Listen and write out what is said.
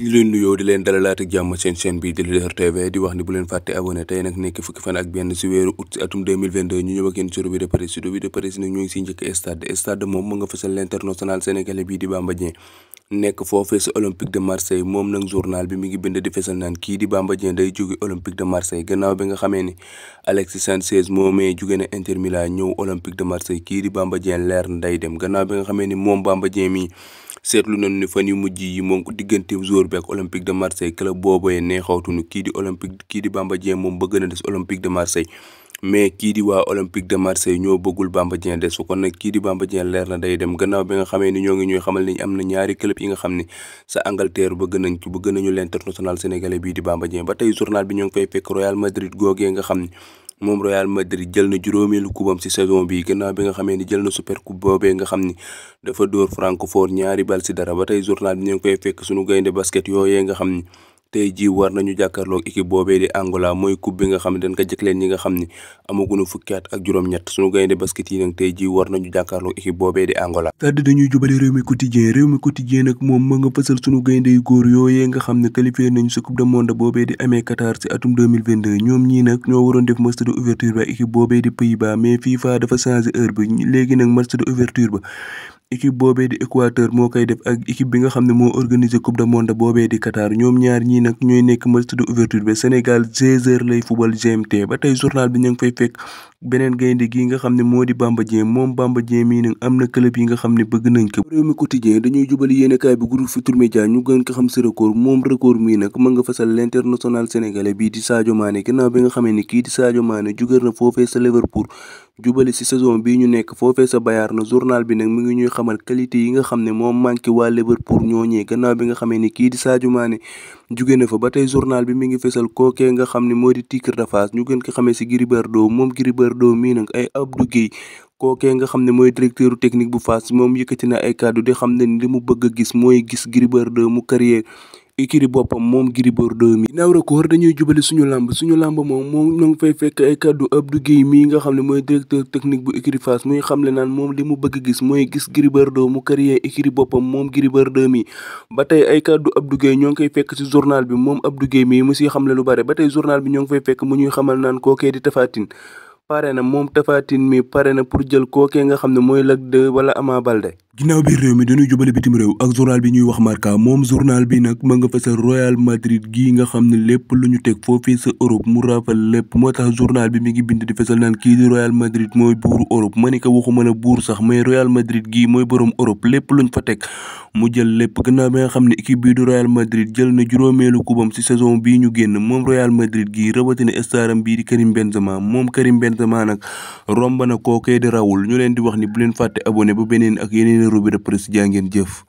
ñu leen nuyoo di leen dalalaat ak jàmm seen chaîne bi di Leader TV di wax ni bu leen fàtte abonné tey nag nekk fukki fan ak benn si weeru août si atum 2022 ñu ñëw ak yéen ci revue de presse nag ñoo ngi si njëkk stade moom mu nga fësal l'international sénégalais bii di Bamba Dieng nekk foofee si Olympique de Marseille moom nag journal bi mi ngi bind di fesal naan kii di Bamba Dieng day jóge Olympique de Marseille gannaaw bi nga xamee ni Alexis Sanchez moomee jóge na Inter Milan ñëw Olympique de Marseille kii di Bamba Dieng leer na day dem gannaaw bi nga xamee ni moom Bamba Dieng mi seetlu nañu ni fan yu mujj yi moom ko diggante joueur bi ak Olympique de Marseille club boobee neexawtuñu kii di Bamba Dieng moom bëgg na des Olympique de Marseille mais kii di waa Olympique de Marseille ñoo bëggul Bamba Dieng des kon nag kii di Bamba Dieng leer na day dem gannaaw bi nga xamee ni ñoo ngi ñuy xamal ni am na ñaari club yi nga xam ni sa Angleterre bëgg nañu l'international sénégalais bii di Bamba Dieng ba tey journal bi ñoo ngi fay fekk Real Madrid googee nga xam ni moom Real Madrid jël na juróomeelu kubam ci saison bi gannaaw bi nga xamee ni jël na super coupe boobee nga xam ni dafa dóor Francfort ñaari bal ci dara ba tey journal bi ñu ngi koy fekk suñu gaynde basket yooyee nga xam ni tey jii war nañu jàkkaarloog équipe boobee di Angola mooy coupe bi nga xam ne dañ ko jëkleen ñi nga xam ni amaguñu fukki at ak juróom-ñett suñu gaynde basket yi nag tey jii war nañu jàkkaarloog équipe boobee di Angola. Stade dañuy jubale réew mi quotidien nag moom ma nga fësal suñu gaynde yu góor yooyee nga xam ne qualifié nañu sa coupe du monde boobee di amee Qatar ci atum 2022 ñoom ñii nag ñoo waroon def match de ouverture ba équipe boobee di Pays-Bas mais FIFA dafa changé heure bi léegi nag match de ouverture ba équipe boobee di Équateur moo koy def ak équipe bi nga xam ne moo organisé coupe du monde boobee di Qatar ñoom ñaar ñii nag ñooy nekk match de ouverture ba Sénégal 16h lay football GMT ba tey journal bi ñu ngi fay fekk beneen gaynde gi nga xam ne moo di Bamba Dieng moom Bamba Dieng mii nag am na club yi nga xam ne bëgg nañ ko. réew mi quotidien dañuy jubali yéenekaay bi groupe Futurs Médias ñu gën ko xam si record moom record mii nag ma nga fasal l'international sénégalais bii di Sadio Mané gannaaw bi nga xamee ni kii di Sadio Mané jugal na foofee sa Liverpool jubali si saison bii ñu nekk foofee sa Bayern na journal bi nag mu ngi ñuy xamal qualité yi nga xam ne moom manqué waa Liverpool ñooñee gannaaw bi nga xamee ni kii di Sadio Mané jóge na fa ba tey journal bi mi ngi fesal kookee nga xam ne moo di Tigre de Fass ñu gën ko xamee si Gris Bordeaux moom Gris Bordeaux mii nag ay Abdou Guèye kookee nga xam ne mooy directeur technique bu Fass moom yëkkati na ay kàddu di xam ne li mu bëgg a gis mooy gis Gris Bordeaux mu carrière écurie boppam moom Gris Bordeaux mi. ginnaaw record dañuy jubali suñu lamb moom ñoo ngi fay fekk ay kàddu Abdou Guèye mii nga xam ne mooy directeur technique bu écurie Fass muy xamle naan moom li mu bëgg gis mooy gis Gris Bordeaux mu carrière écurie boppam moom Gris Bordeaux mi ba tey ay kàddu Abdou Guèye ñoo ngi koy fekk ci journal bi moom Abdou Guèye mii mu siy xamle lu bare ba tey journal bi ñoo ngi fay fekk mu ñuy xamal naan kookee di Tapha Tine pare na moom Tapha Tine mi pare na pour jël kookee nga xam ne mooy Lac 2 wala Ama Baldé. ginnaaw biir réew mi dañuy jubale bitim réew ak journal bi ñuy wax Marca moom journal bi nag ma nga fasal Real Madrid gii nga xam ne lépp lu ñu teg foofii sa Europe mu rafal lépp moo tax journal bi mi ngi bind di fasal naan kii di Real Madrid mooy buuru Europe ma ni ko waxuma la buur sax mais Real Madrid gii mooy borom Europe lépp luñ fa teg mu jël lépp gannaaw bi nga xam ne équipe bii du Real Madrid jël na juróomeelu kubam ci saison bii ñu génn moom Real Madrid gii rawatina staram bii di Karim Benzema moom Karim Benzema nag romb na kookee di Raoul ñu leen di wax ni bu leen fàtte abonné ba beneen ak yeneen revue de presse jaa ngeen jëf.